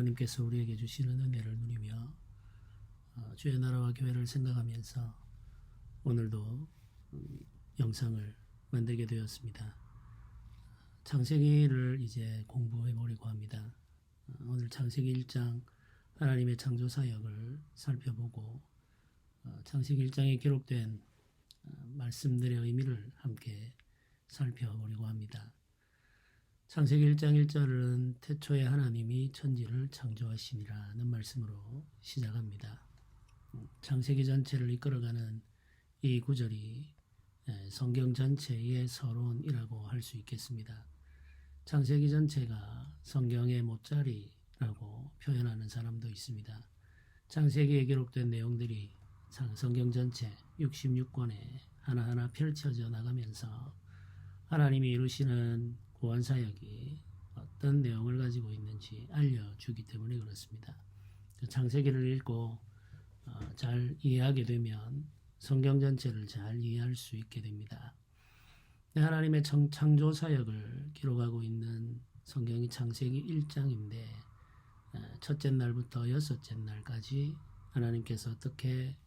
하나님께서 우리에게 주시는 은혜를 누리며 주의 나라와 교회를 생각하면서 오늘도 영상을 만들게 되었습니다. 창세기를 이제 공부해 보려고 합니다. 오늘 창세기 1장 하나님의 창조 사역을 살펴보고 창세기 1장에 기록된 말씀들의 의미를 함께 살펴보려고 합니다. 창세기 1장 1절은 태초에 하나님이 천지를 창조하시니라는 말씀으로 시작합니다. 창세기 전체를 이끌어가는 이 구절이 성경 전체의 서론이라고 할 수 있겠습니다. 창세기 전체가 성경의 못자리라고 표현하는 사람도 있습니다. 창세기에 기록된 내용들이 성경 전체 66권에 하나하나 펼쳐져 나가면서 하나님이 이루시는 구원사역이 어떤 내용을 가지고 있는지 알려주기 때문에 그렇습니다. 창세기를 읽고 잘 이해하게 되면 성경 전체를 잘 이해할 수 있게 됩니다. 하나님의 창조 사역을 기록하고 있는 성경이 창세기 1장인데 첫째 날부터 여섯째 날까지 하나님께서 어떻게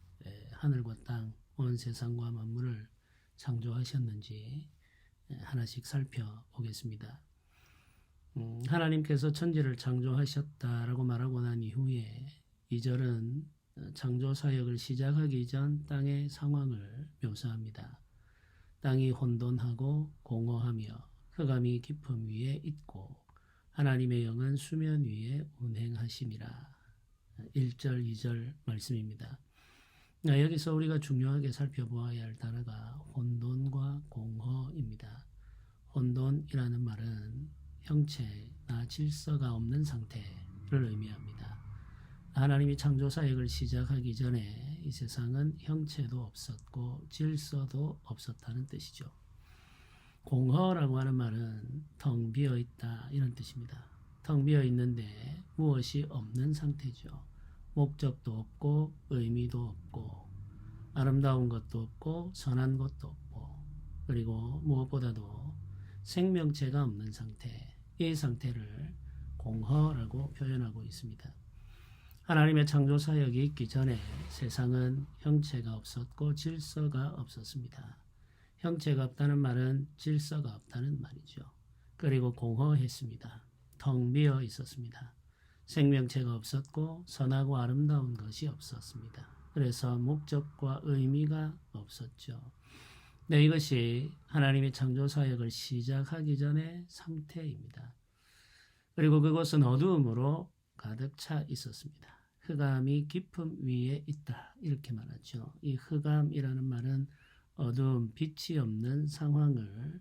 하늘과 땅, 온 세상과 만물을 창조하셨는지 하나씩 살펴보겠습니다. 하나님께서 천지를 창조하셨다라고 말하고 난 이후에 2절은 창조 사역을 시작하기 전 땅의 상황을 묘사합니다. 땅이 혼돈하고 공허하며 흑암이 깊음 위에 있고 하나님의 영은 수면 위에 운행하심이라. 1절, 2절 말씀입니다. 여기서 우리가 중요하게 살펴보아야 할 단어가 혼돈과 공허입니다. 혼돈이라는 말은 형체나 질서가 없는 상태를 의미합니다. 하나님이 창조 사역을 시작하기 전에 이 세상은 형체도 없었고 질서도 없었다는 뜻이죠. 공허라고 하는 말은 텅 비어 있다 이런 뜻입니다. 텅 비어 있는데 무엇이 없는 상태죠. 목적도 없고 의미도 없고 아름다운 것도 없고 선한 것도 없고 그리고 무엇보다도 생명체가 없는 상태, 이 상태를 공허라고 표현하고 있습니다. 하나님의 창조 사역이 있기 전에 세상은 형체가 없었고 질서가 없었습니다. 형체가 없다는 말은 질서가 없다는 말이죠. 그리고 공허했습니다. 텅 비어 있었습니다. 생명체가 없었고 선하고 아름다운 것이 없었습니다. 그래서 목적과 의미가 없었죠. 네, 이것이 하나님의 창조 사역을 시작하기 전의 상태입니다. 그리고 그것은 어두움으로 가득 차 있었습니다. 흑암이 깊음 위에 있다 이렇게 말하죠. 이 흑암이라는 말은 어두움, 빛이 없는 상황을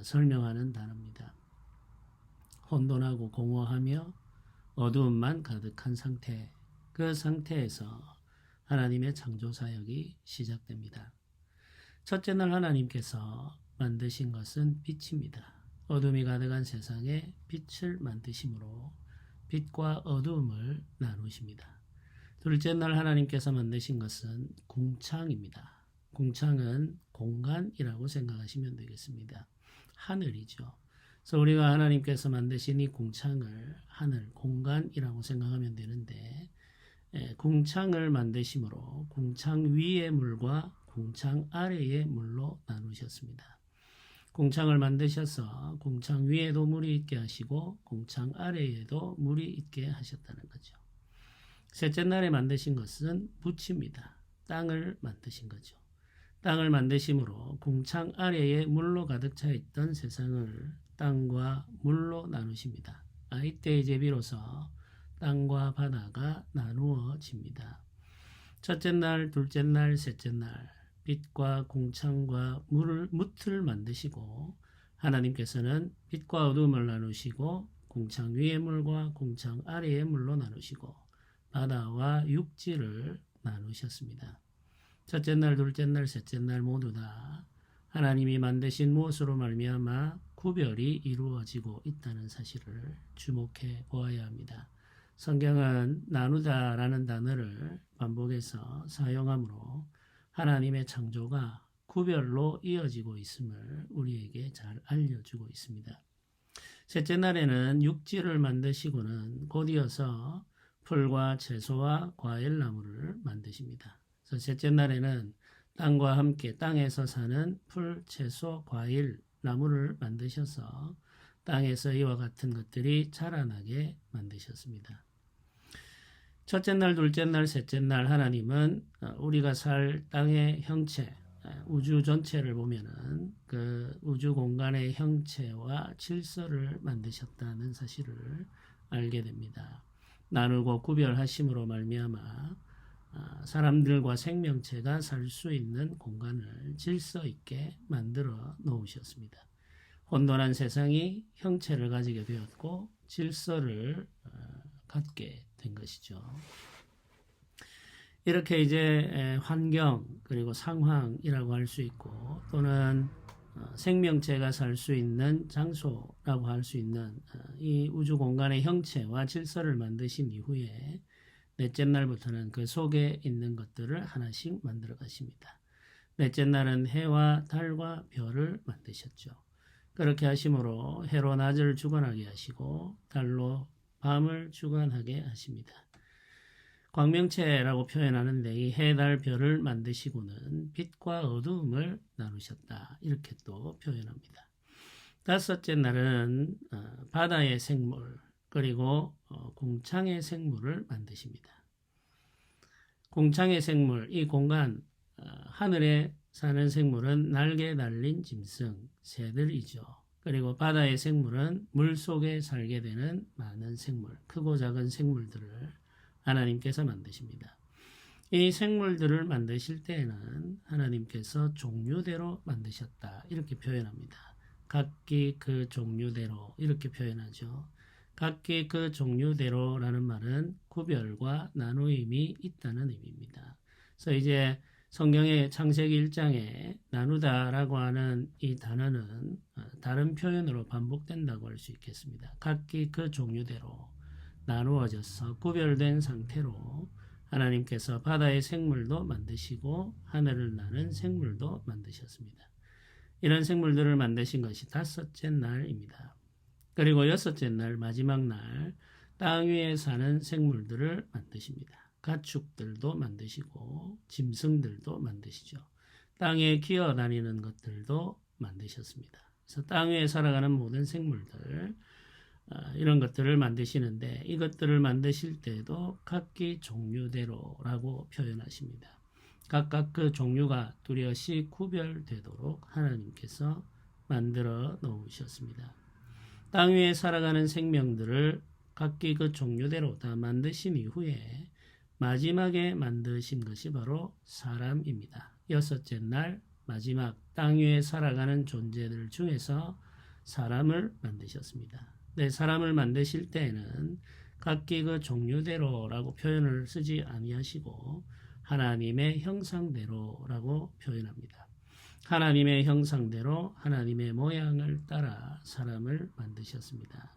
설명하는 단어입니다. 혼돈하고 공허하며 어두움만 가득한 상태, 그 상태에서 하나님의 창조 사역이 시작됩니다. 첫째 날 하나님께서 만드신 것은 빛입니다. 어둠이 가득한 세상에 빛을 만드심으로 빛과 어두움을 나누십니다. 둘째 날 하나님께서 만드신 것은 궁창입니다. 궁창은 공간이라고 생각하시면 되겠습니다. 하늘이죠. 그래서 우리가 하나님께서 만드신 이 궁창을 하늘, 공간이라고 생각하면 되는데 궁창을 만드심으로 궁창 위의 물과 궁창 아래의 물로 나누셨습니다. 궁창을 만드셔서 궁창 위에도 물이 있게 하시고 궁창 아래에도 물이 있게 하셨다는 거죠. 셋째 날에 만드신 것은 붓입니다. 땅을 만드신 거죠. 땅을 만드심으로 궁창 아래에 물로 가득 차 있던 세상을 땅과 물로 나누십니다. 이때 이제 비로소 땅과 바다가 나누어집니다. 첫째 날, 둘째 날, 셋째 날 빛과 궁창과 무틀을 만드시고 하나님께서는 빛과 어둠을 나누시고 궁창 위의 물과 궁창 아래의 물로 나누시고 바다와 육지를 나누셨습니다. 첫째 날, 둘째 날, 셋째 날 모두 다 하나님이 만드신 무엇으로 말미암아 구별이 이루어지고 있다는 사실을 주목해 보아야 합니다. 성경은 나누다라는 단어를 반복해서 사용하므로 하나님의 창조가 구별로 이어지고 있음을 우리에게 잘 알려주고 있습니다. 셋째 날에는 육지를 만드시고는 곧이어서 풀과 채소와 과일 나무를 만드십니다. 그래서 셋째 날에는 땅과 함께 땅에서 사는 풀, 채소, 과일, 나무를 만드셔서 땅에서 이와 같은 것들이 자라나게 만드셨습니다. 첫째 날, 둘째 날, 셋째 날 하나님은 우리가 살 땅의 형체, 우주 전체를 보면은 그 우주 공간의 형체와 질서를 만드셨다는 사실을 알게 됩니다. 나누고 구별하심으로 말미암아 사람들과 생명체가 살 수 있는 공간을 질서 있게 만들어 놓으셨습니다. 혼돈한 세상이 형체를 가지게 되었고 질서를 갖게 된 것이죠. 이렇게 이제 환경 그리고 상황이라고 할 수 있고 또는 생명체가 살 수 있는 장소라고 할 수 있는 이 우주 공간의 형체와 질서를 만드신 이후에 넷째 날부터는 그 속에 있는 것들을 하나씩 만들어 가십니다. 넷째 날은 해와 달과 별을 만드셨죠. 그렇게 하심으로 해로 낮을 주관하게 하시고 달로 밤을 주관하게 하십니다. 광명체라고 표현하는데 이 해, 달, 별을 만드시고는 빛과 어두움을 나누셨다. 이렇게 또 표현합니다. 다섯째 날은 바다의 생물 그리고 공창의 생물을 만드십니다. 공창의 생물, 이 공간, 하늘에 사는 생물은 날개 달린 짐승, 새들이죠. 그리고 바다의 생물은 물속에 살게 되는 많은 생물, 크고 작은 생물들을 하나님께서 만드십니다. 이 생물들을 만드실 때에는 하나님께서 종류대로 만드셨다. 이렇게 표현합니다. 각기 그 종류대로 이렇게 표현하죠. 각기 그 종류대로라는 말은 구별과 나누임이 있다는 의미입니다. 그래서 이제 성경의 창세기 1장에 나누다라고 하는 이 단어는 다른 표현으로 반복된다고 할 수 있겠습니다. 각기 그 종류대로 나누어져서 구별된 상태로 하나님께서 바다의 생물도 만드시고 하늘을 나는 생물도 만드셨습니다. 이런 생물들을 만드신 것이 다섯째 날입니다. 그리고 여섯째 날 마지막 날 땅 위에 사는 생물들을 만드십니다. 가축들도 만드시고 짐승들도 만드시죠. 땅에 기어다니는 것들도 만드셨습니다. 그래서 땅 위에 살아가는 모든 생물들 이런 것들을 만드시는데 이것들을 만드실 때도 각기 종류대로라고 표현하십니다. 각각 그 종류가 뚜렷이 구별되도록 하나님께서 만들어 놓으셨습니다. 땅 위에 살아가는 생명들을 각기 그 종류대로 다 만드신 이후에 마지막에 만드신 것이 바로 사람입니다. 여섯째 날 마지막 땅 위에 살아가는 존재들 중에서 사람을 만드셨습니다. 네, 사람을 만드실 때에는 각기 그 종류대로라고 표현을 쓰지 아니하시고 하나님의 형상대로라고 표현합니다. 하나님의 형상대로 하나님의 모양을 따라 사람을 만드셨습니다.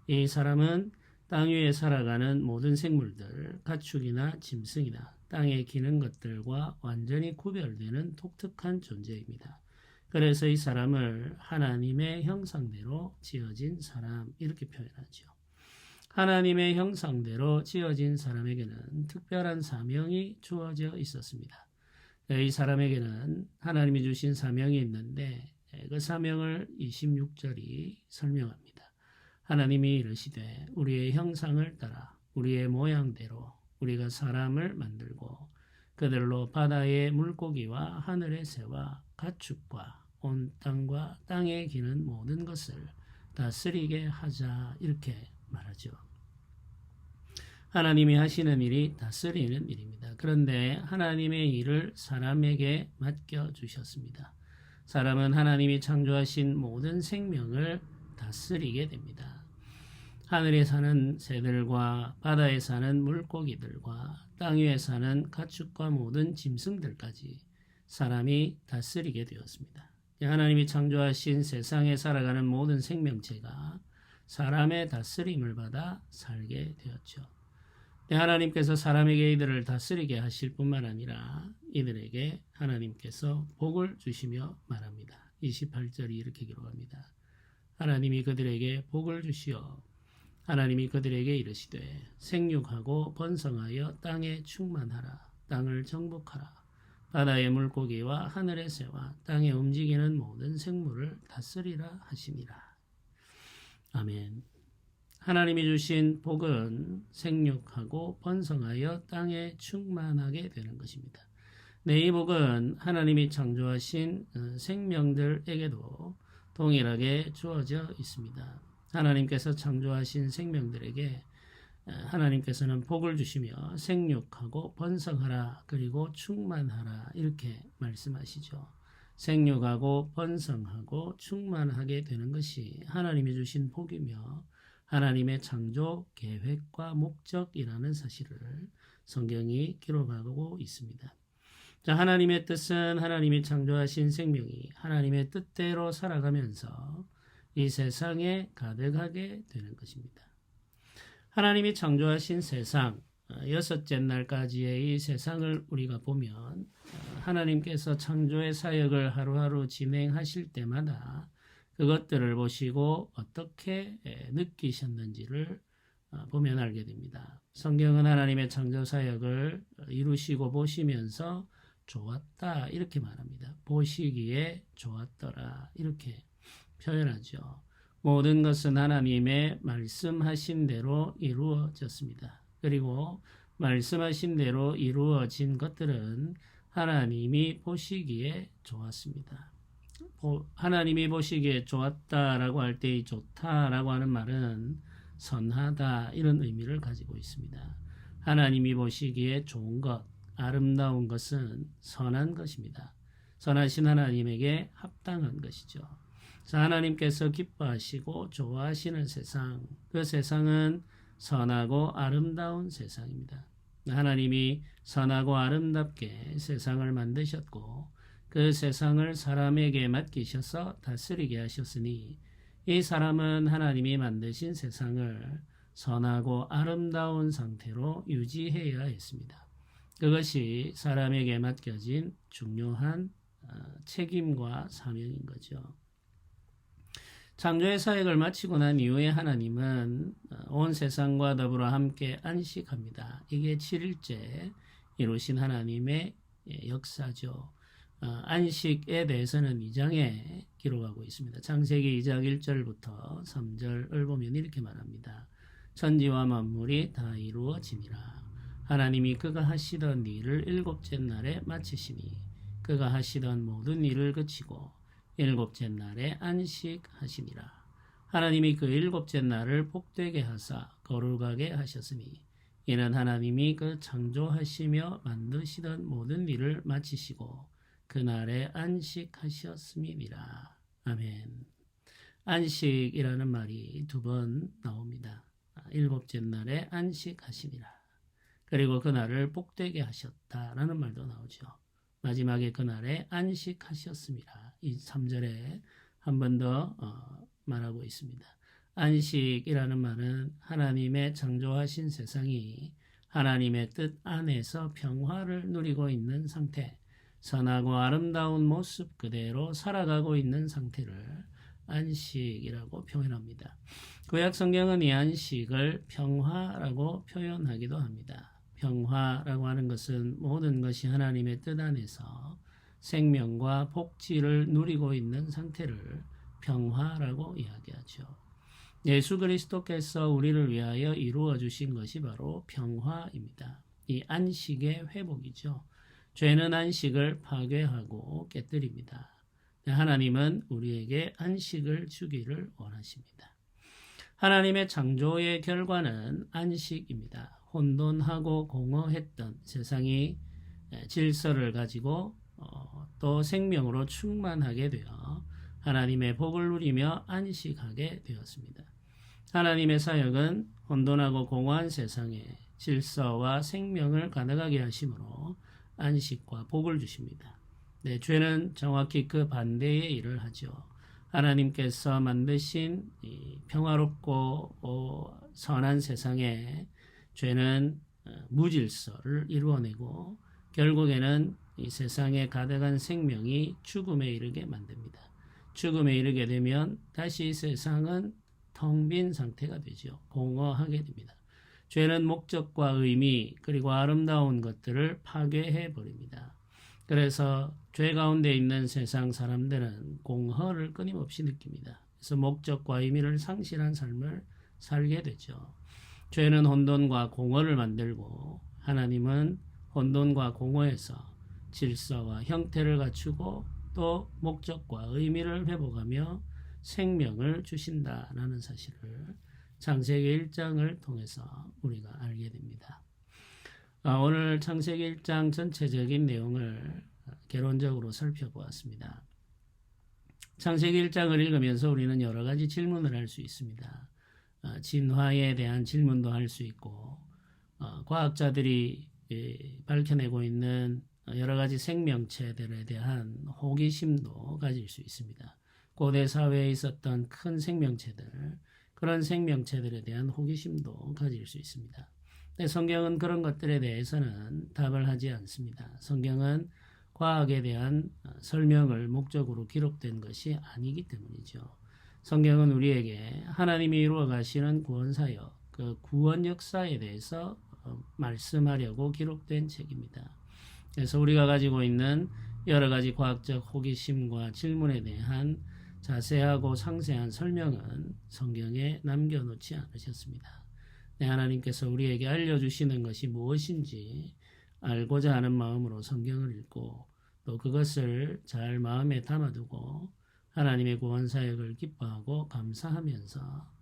이 사람은 땅 위에 살아가는 모든 생물들, 가축이나 짐승이나 땅에 기는 것들과 완전히 구별되는 독특한 존재입니다. 그래서 이 사람을 하나님의 형상대로 지어진 사람 이렇게 표현하죠. 하나님의 형상대로 지어진 사람에게는 특별한 사명이 주어져 있었습니다. 이 사람에게는 하나님이 주신 사명이 있는데 그 사명을 26절이 설명합니다. 하나님이 이르시되 우리의 형상을 따라 우리의 모양대로 우리가 사람을 만들고 그들로 바다의 물고기와 하늘의 새와 가축과 온 땅과 땅에 기는 모든 것을 다스리게 하자 이렇게 말하죠. 하나님이 하시는 일이 다스리는 일입니다. 그런데 하나님의 일을 사람에게 맡겨주셨습니다. 사람은 하나님이 창조하신 모든 생명을 다스리게 됩니다. 하늘에 사는 새들과 바다에 사는 물고기들과 땅 위에 사는 가축과 모든 짐승들까지 사람이 다스리게 되었습니다. 하나님이 창조하신 세상에 살아가는 모든 생명체가 사람의 다스림을 받아 살게 되었죠. 하나님께서 사람에게 이들을 다스리게 하실 뿐만 아니라 이들에게 하나님께서 복을 주시며 말합니다. 28절이 이렇게 기록합니다. 하나님이 그들에게 복을 주시어 하나님이 그들에게 이르시되 생육하고 번성하여 땅에 충만하라. 땅을 정복하라. 바다의 물고기와 하늘의 새와 땅에 움직이는 모든 생물을 다스리라 하시니라. 아멘. 하나님이 주신 복은 생육하고 번성하여 땅에 충만하게 되는 것입니다. 네, 이 복은 하나님이 창조하신 생명들에게도 동일하게 주어져 있습니다. 하나님께서 창조하신 생명들에게 하나님께서는 복을 주시며 생육하고 번성하라 그리고 충만하라 이렇게 말씀하시죠. 생육하고 번성하고 충만하게 되는 것이 하나님이 주신 복이며 하나님의 창조 계획과 목적이라는 사실을 성경이 기록하고 있습니다. 자, 하나님의 뜻은 하나님이 창조하신 생명이 하나님의 뜻대로 살아가면서 이 세상에 가득하게 되는 것입니다. 하나님이 창조하신 세상, 여섯째 날까지의 이 세상을 우리가 보면 하나님께서 창조의 사역을 하루하루 진행하실 때마다 그것들을 보시고 어떻게 느끼셨는지를 보면 알게 됩니다. 성경은 하나님의 창조 사역을 이루시고 보시면서 좋았다 이렇게 말합니다. 보시기에 좋았더라 이렇게 표현하죠. 모든 것은 하나님의 말씀하신 대로 이루어졌습니다. 그리고 말씀하신 대로 이루어진 것들은 하나님이 보시기에 좋았습니다. 하나님이 보시기에 좋았다라고 할 때 이 좋다라고 하는 말은 선하다 이런 의미를 가지고 있습니다. 하나님이 보시기에 좋은 것, 아름다운 것은 선한 것입니다. 선하신 하나님에게 합당한 것이죠. 하나님께서 기뻐하시고 좋아하시는 세상, 그 세상은 선하고 아름다운 세상입니다. 하나님이 선하고 아름답게 세상을 만드셨고 그 세상을 사람에게 맡기셔서 다스리게 하셨으니 이 사람은 하나님이 만드신 세상을 선하고 아름다운 상태로 유지해야 했습니다. 그것이 사람에게 맡겨진 중요한 책임과 사명인 거죠. 창조의 사역을 마치고 난 이후에 하나님은 온 세상과 더불어 함께 안식합니다. 이게 7일째 이루신 하나님의 역사죠. 안식에 대해서는 2장에 기록하고 있습니다. 창세기 2장 1절부터 3절을 보면 이렇게 말합니다. 천지와 만물이 다 이루어지니라. 하나님이 그가 하시던 일을 일곱째 날에 마치시니 그가 하시던 모든 일을 그치고 일곱째 날에 안식하시니라. 하나님이 그 일곱째 날을 복되게 하사 거룩하게 하셨으니 이는 하나님이 그 창조하시며 만드시던 모든 일을 마치시고 그날에 안식하셨음이니라. 아멘. 안식이라는 말이 2번 나옵니다. 일곱째 날에 안식하시니라. 그리고 그날을 복되게 하셨다라는 말도 나오죠. 마지막에 그날에 안식하셨습니다. 이 3절에 한 번 더 말하고 있습니다. 안식이라는 말은 하나님의 창조하신 세상이 하나님의 뜻 안에서 평화를 누리고 있는 상태, 선하고 아름다운 모습 그대로 살아가고 있는 상태를 안식이라고 표현합니다. 구약 성경은 이 안식을 평화라고 표현하기도 합니다. 평화라고 하는 것은 모든 것이 하나님의 뜻 안에서 생명과 복지를 누리고 있는 상태를 평화라고 이야기하죠. 예수 그리스도께서 우리를 위하여 이루어 주신 것이 바로 평화입니다. 이 안식의 회복이죠. 죄는 안식을 파괴하고 깨뜨립니다. 하나님은 우리에게 안식을 주기를 원하십니다. 하나님의 창조의 결과는 안식입니다. 혼돈하고 공허했던 세상이 질서를 가지고 또 생명으로 충만하게 되어 하나님의 복을 누리며 안식하게 되었습니다. 하나님의 사역은 혼돈하고 공허한 세상에 질서와 생명을 가능하게 하심으로 안식과 복을 주십니다. 네, 죄는 정확히 그 반대의 일을 하죠. 하나님께서 만드신 이 평화롭고 선한 세상에 죄는 무질서를 이루어내고 결국에는 이 세상에 가득한 생명이 죽음에 이르게 만듭니다. 죽음에 이르게 되면 다시 세상은 텅 빈 상태가 되죠. 공허하게 됩니다. 죄는 목적과 의미 그리고 아름다운 것들을 파괴해 버립니다. 그래서 죄 가운데 있는 세상 사람들은 공허를 끊임없이 느낍니다. 그래서 목적과 의미를 상실한 삶을 살게 되죠. 죄는 혼돈과 공허를 만들고 하나님은 혼돈과 공허에서 질서와 형태를 갖추고 또 목적과 의미를 회복하며 생명을 주신다라는 사실을 창세기 1장을 통해서 우리가 알게 됩니다. 오늘 창세기 1장 전체적인 내용을 개론적으로 살펴보았습니다. 창세기 1장을 읽으면서 우리는 여러 가지 질문을 할 수 있습니다. 진화에 대한 질문도 할 수 있고 과학자들이 밝혀내고 있는 여러 가지 생명체들에 대한 호기심도 가질 수 있습니다. 고대 사회에 있었던 큰 생명체들, 그런 생명체들에 대한 호기심도 가질 수 있습니다. 근데 성경은 그런 것들에 대해서는 답을 하지 않습니다. 성경은 과학에 대한 설명을 목적으로 기록된 것이 아니기 때문이죠. 성경은 우리에게 하나님이 이루어 가시는 구원 사역, 그 구원 역사에 대해서 말씀하려고 기록된 책입니다. 그래서 우리가 가지고 있는 여러 가지 과학적 호기심과 질문에 대한 자세하고 상세한 설명은 성경에 남겨놓지 않으셨습니다. 하나님께서 우리에게 알려주시는 것이 무엇인지 알고자 하는 마음으로 성경을 읽고 또 그것을 잘 마음에 담아두고 하나님의 구원 사역을 기뻐하고 감사하면서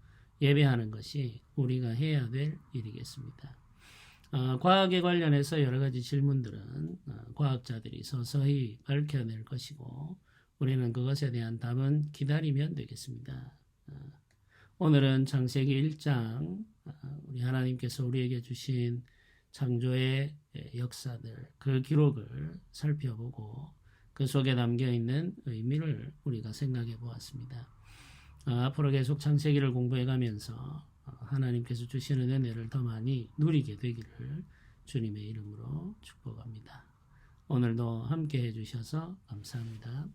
예배하는 것이 우리가 해야 될 일이겠습니다. 과학에 관련해서 여러 가지 질문들은 과학자들이 서서히 밝혀낼 것이고 우리는 그것에 대한 답은 기다리면 되겠습니다. 오늘은 창세기 1장 우리 하나님께서 우리에게 주신 창조의 역사들, 그 기록을 살펴보고 그 속에 담겨있는 의미를 우리가 생각해 보았습니다. 앞으로 계속 창세기를 공부해 가면서 하나님께서 주시는 은혜를 더 많이 누리게 되기를 주님의 이름으로 축복합니다. 오늘도 함께 해주셔서 감사합니다.